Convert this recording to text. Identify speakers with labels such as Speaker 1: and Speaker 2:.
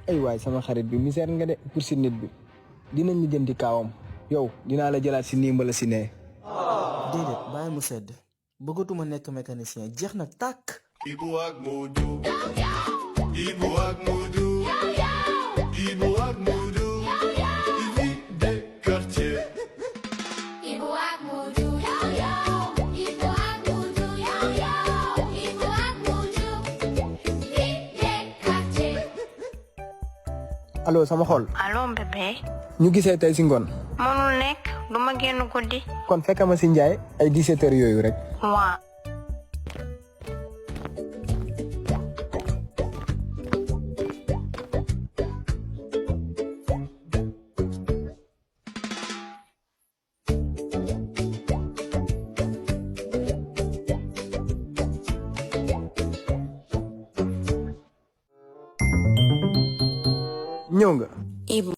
Speaker 1: ay waay sama xarit bi misère nga de pour si nit bi dinañ ñu jënti kaawam yow dinaa la jëlaat si nii mbala si nee.
Speaker 2: déedéet bàyyi mu sedd bëggatuma nekk mécanicien jeex na tàkk.
Speaker 3: Ibu ak Modou. Ibu ak Modou. Ibu ak Modou. Ibi de quartier.
Speaker 4: Ibu ak Modou. Ibu ak Modou. Ibu ak Modou. Ibi de quartier.
Speaker 1: allo sama xol.
Speaker 5: allo bébé.
Speaker 1: ñu gisee tey si ngoon.
Speaker 5: mënul nekk du ma génn guddi.
Speaker 1: kon fekk ma si Njaay ay 17h yooyu rek.
Speaker 5: waa.
Speaker 1: ñëw nga.
Speaker 5: Ibu.